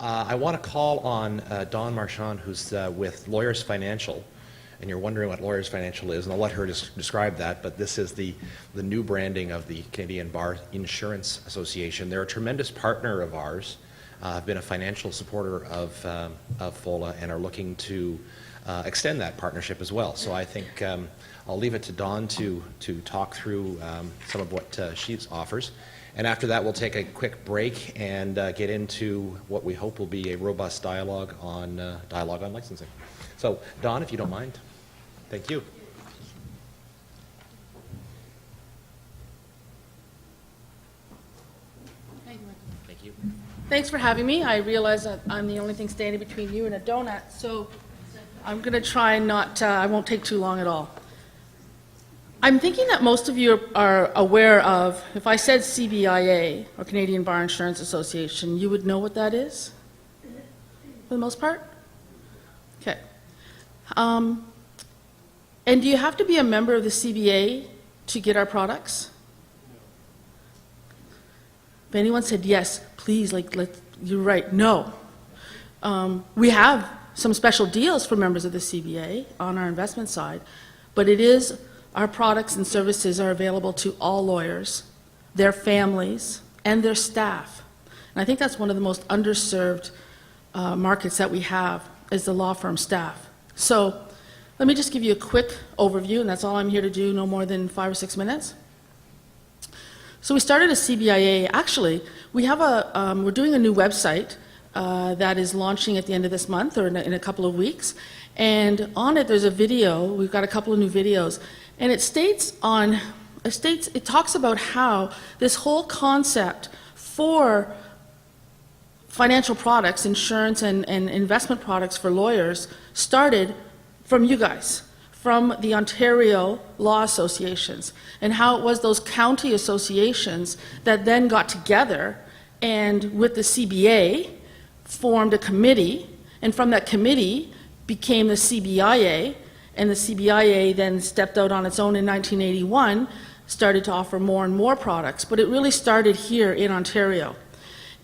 I want to call on Dawn Marchand, who's with Lawyers Financial, and you're wondering what Lawyers Financial is, and I'll let her describe that, but this is the new branding of the Canadian Bar Insurance Association. They're a tremendous partner of ours, have been a financial supporter of FOLA, and are looking to extend that partnership as well. So I think I'll leave it to Dawn to talk through some of what she offers. And after that, we'll take a quick break and get into what we hope will be a robust dialogue on licensing. So, Dawn, if you don't mind. Thank you. Thank you. Thanks for having me. I realize that I'm the only thing standing between you and a donut, so I'm going to try and I won't take too long at all. I'm thinking that most of you are aware of, if I said CBIA, or Canadian Bar Insurance Association, you would know what that is, for the most part? Okay. And do you have to be a member of the CBA to get our products? If anyone said yes, please, you're right, no. We have some special deals for members of the CBA on our investment side, but our products and services are available to all lawyers, their families, and their staff. And I think that's one of the most underserved markets that we have is the law firm staff. So let me just give you a quick overview, and that's all I'm here to do, no more than 5 or 6 minutes. So we started a CBIA. Actually, we're doing a new website that is launching at the end of this month or in a couple of weeks. And on it, there's a video. We've got a couple of new videos. And it talks about how this whole concept for financial products, insurance and investment products for lawyers started from you guys, from the Ontario Law Associations, and how it was those county associations that then got together and with the CBA formed a committee, and from that committee became the CBIA, and the CBIA then stepped out on its own in 1981, started to offer more and more products, but it really started here in Ontario.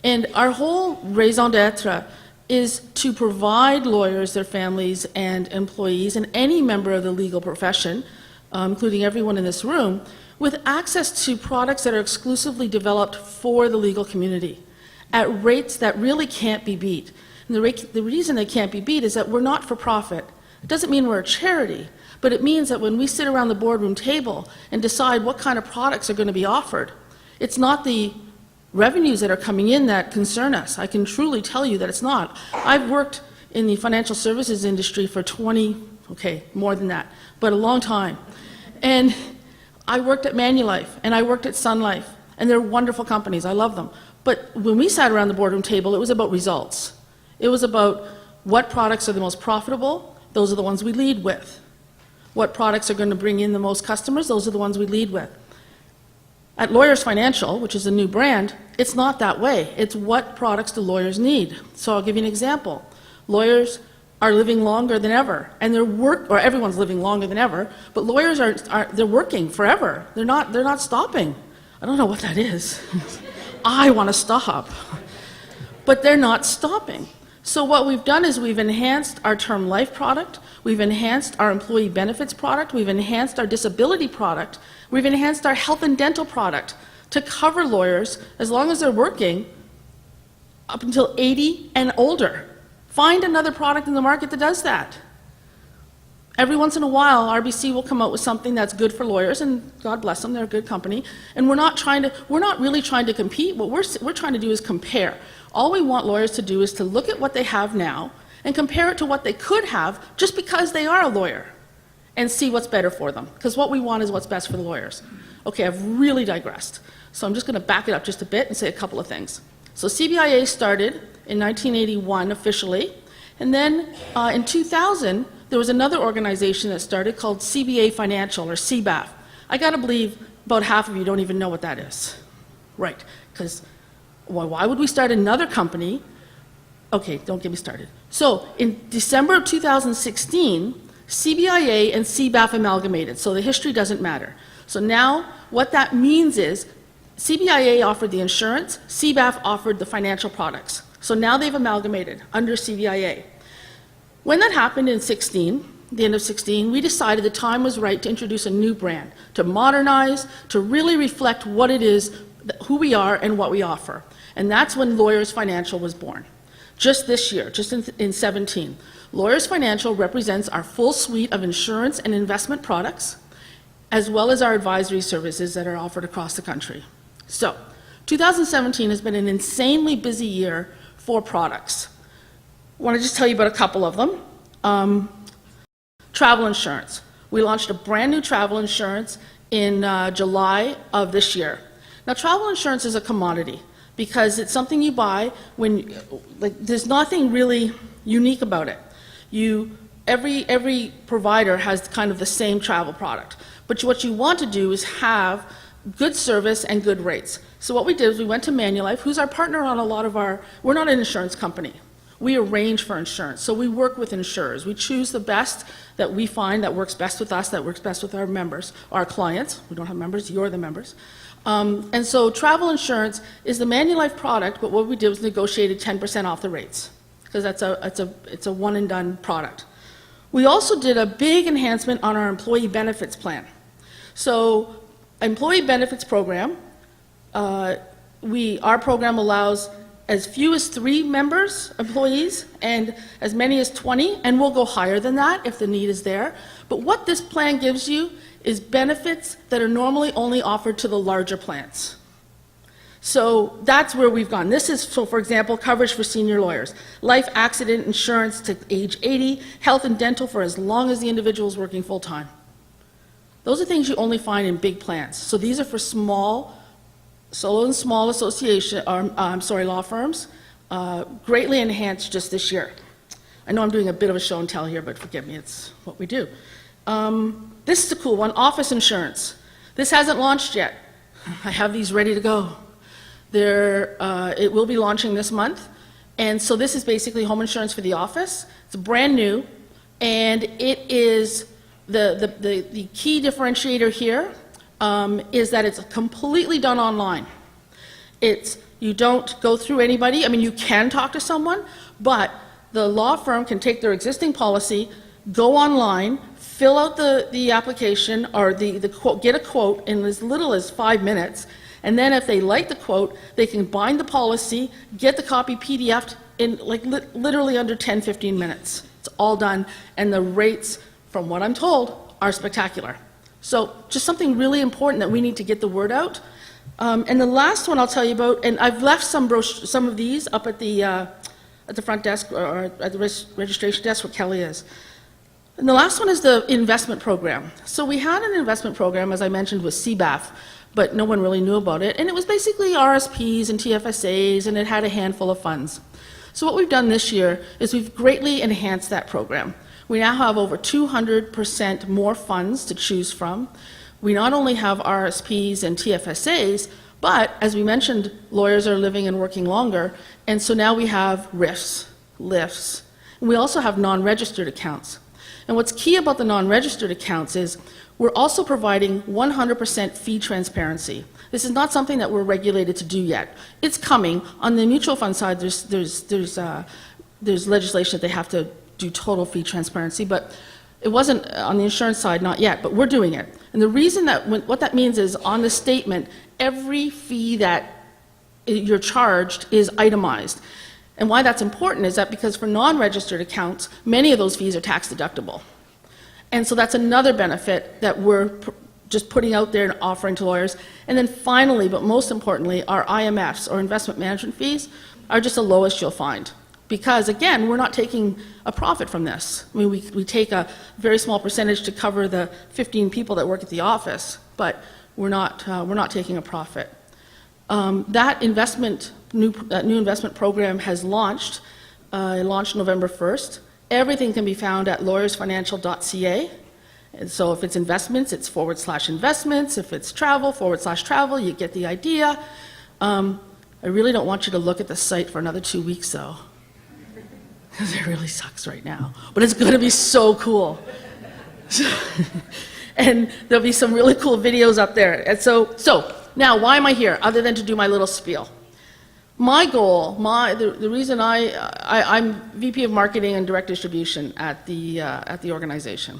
And our whole raison d'etre is to provide lawyers, their families, and employees, and any member of the legal profession, including everyone in this room, with access to products that are exclusively developed for the legal community at rates that really can't be beat. And the reason they can't be beat is that we're not for profit. It doesn't mean we're a charity, but it means that when we sit around the boardroom table and decide what kind of products are going to be offered, it's not the revenues that are coming in that concern us. I can truly tell you that it's not. I've worked in the financial services industry for more than that, but a long time. And I worked at Manulife, and I worked at Sun Life, and they're wonderful companies. I love them. But when we sat around the boardroom table, it was about results. It was about what products are the most profitable. Those are the ones we lead with. What products are going to bring in the most customers? Those are the ones we lead with. At Lawyers Financial, which is a new brand, it's not that way. It's what products do lawyers need. So I'll give you an example. Lawyers are living longer than ever, and everyone's living longer than ever, but lawyers they're working forever. They're not stopping. I don't know what that is. I want to stop. But they're not stopping. So what we've done is we've enhanced our term life product, we've enhanced our employee benefits product, we've enhanced our disability product, we've enhanced our health and dental product to cover lawyers as long as they're working up until 80 and older. Find another product in the market that does that. Every once in a while, RBC will come out with something that's good for lawyers, and God bless them, they're a good company. And we're not really trying to compete. What we're trying to do is compare. All we want lawyers to do is to look at what they have now and compare it to what they could have just because they are a lawyer and see what's better for them. Because what we want is what's best for the lawyers. Okay, I've really digressed. So I'm just going to back it up just a bit and say a couple of things. So CBIA started in 1981 officially, and then in 2000, there was another organization that started called CBA Financial, or CBAF. I got to believe about half of you don't even know what that is. Right, because why would we start another company? Okay, don't get me started. So in December of 2016, CBIA and CBAF amalgamated, so the history doesn't matter. So now what that means is CBIA offered the insurance, CBAF offered the financial products. So now they've amalgamated under CVIA. When that happened in 16, the end of 16, we decided the time was right to introduce a new brand, to modernize, to really reflect what it is, who we are and what we offer. And that's when Lawyers Financial was born. Just this year, just in 17. Lawyers Financial represents our full suite of insurance and investment products, as well as our advisory services that are offered across the country. So, 2017 has been an insanely busy year for products. I want to just tell you about a couple of them. Travel insurance. We launched a brand new travel insurance in July of this year. Now, travel insurance is a commodity because it's something you buy when, there's nothing really unique about it. Every provider has kind of the same travel product. But what you want to do is have good service and good rates. So what we did is we went to Manulife, who's our partner on a lot of we're not an insurance company. We arrange for insurance. So we work with insurers. We choose the best that we find that works best with us, that works best with our members, our clients. We don't have members, you're the members. And so travel insurance is the Manulife product, but what we did was negotiated 10% off the rates, because it's a one and done product. We also did a big enhancement on our employee benefits plan. So employee benefits program, our program allows as few as 3 employees, and as many as 20, and we'll go higher than that if the need is there. But what this plan gives you is benefits that are normally only offered to the larger plans. So that's where we've gone. This is, so for example, coverage for senior lawyers, life accident insurance to age 80, health and dental for as long as the individual is working full-time. Those are things you only find in big plans. So these are for solo and small association, law firms, greatly enhanced just this year. I know I'm doing a bit of a show and tell here, but forgive me, it's what we do. This is a cool one, office insurance. This hasn't launched yet. I have these ready to go. It will be launching this month. And so this is basically home insurance for the office. It's brand new, and it is the key differentiator here is that it's completely done online. You don't go through anybody. I mean, you can talk to someone, but the law firm can take their existing policy, go online, fill out the application or the quote, get a quote in as little as 5 minutes, and then if they like the quote, they can bind the policy, get the copy PDF'd in literally under 10, 15 minutes. It's all done, and the rates, from what I'm told, are spectacular. So just something really important that we need to get the word out. And the last one I'll tell you about, and I've left some of these up at the front desk or at the registration desk where Kelly is. And the last one is the investment program. So we had an investment program, as I mentioned, with CBAF, but no one really knew about it. And it was basically RSPs and TFSAs, and it had a handful of funds. So what we've done this year is we've greatly enhanced that program. We now have over 200% more funds to choose from. We not only have RSPs and TFSAs, but as we mentioned, lawyers are living and working longer, and so now we have RIFs, LIFs, and we also have non-registered accounts. And what's key about the non-registered accounts is we're also providing 100% fee transparency. This is not something that we're regulated to do yet. It's coming. On the mutual fund side, there's legislation that they have to do total fee transparency, but it wasn't on the insurance side, not yet, but we're doing it. And the reason that, what that means is on the statement, every fee that you're charged is itemized. And why that's important is that because for non-registered accounts, many of those fees are tax deductible. And so that's another benefit that we're just putting out there and offering to lawyers. And then finally, but most importantly, our IMFs, or investment management fees, are just the lowest you'll find. Because again, we're not taking a profit from this. I mean, we take a very small percentage to cover the 15 people that work at the office, but we're not taking a profit. That new investment program has launched. It launched November 1st. Everything can be found at lawyersfinancial.ca. And so if it's investments, it's /investments. If it's travel, /travel. You get the idea. I really don't want you to look at the site for another 2 weeks, though, because it really sucks right now. But it's going to be so cool. And there'll be some really cool videos up there. And so now, why am I here, other than to do my little spiel? My goal, the reason I'm VP of Marketing and Direct Distribution at the organization.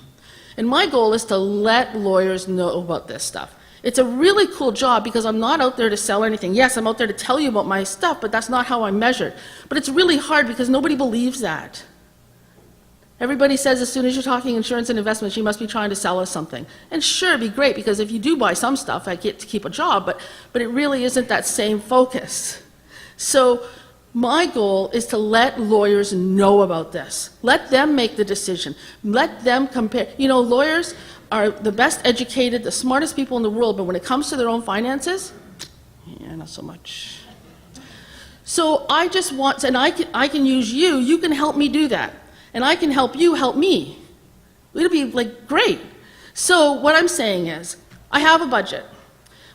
And my goal is to let lawyers know about this stuff. It's a really cool job because I'm not out there to sell anything. Yes, I'm out there to tell you about my stuff, but that's not how I'm measured. But it's really hard because nobody believes that. Everybody says as soon as you're talking insurance and investments, you must be trying to sell us something. And sure, it'd be great because if you do buy some stuff, I get to keep a job, but it really isn't that same focus. So my goal is to let lawyers know about this. Let them make the decision. Let them compare. You know, lawyers are the best educated, the smartest people in the world, but when it comes to their own finances, yeah, not so much. So I just want, and I can use you, you can help me do that. And I can help you help me. It'll be like great. So what I'm saying is, I have a budget.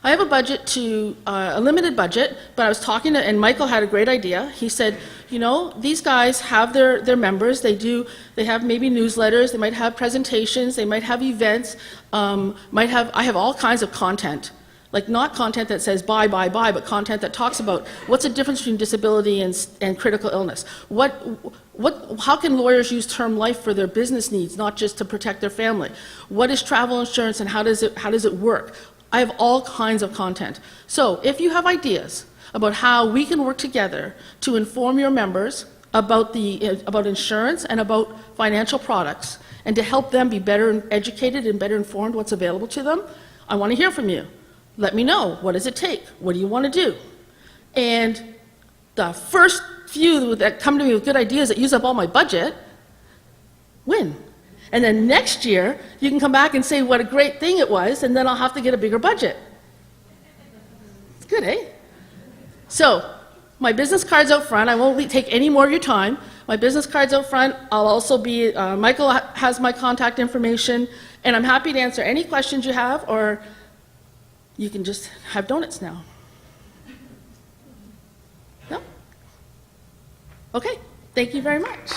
I have a budget to, a limited budget, but I was talking to, and Michael had a great idea. He said, you know, these guys have their members, they have maybe newsletters, they might have presentations, they might have events, I have all kinds of content. Like not content that says buy, but content that talks about what's the difference between disability and critical illness. How can lawyers use term life for their business needs, not just to protect their family? What is travel insurance and how does it work? I have all kinds of content. So if you have ideas about how we can work together to inform your members about insurance and about financial products and to help them be better educated and better informed what's available to them, I want to hear from you. Let me know. What does it take? What do you want to do? And the first few that come to me with good ideas that use up all my budget win. And then next year, you can come back and say what a great thing it was, and then I'll have to get a bigger budget. It's good, eh? So, my business card's out front. I won't take any more of your time. My business card's out front. I'll also be, Michael has my contact information, and I'm happy to answer any questions you have, or you can just have donuts now. No? Okay, thank you very much.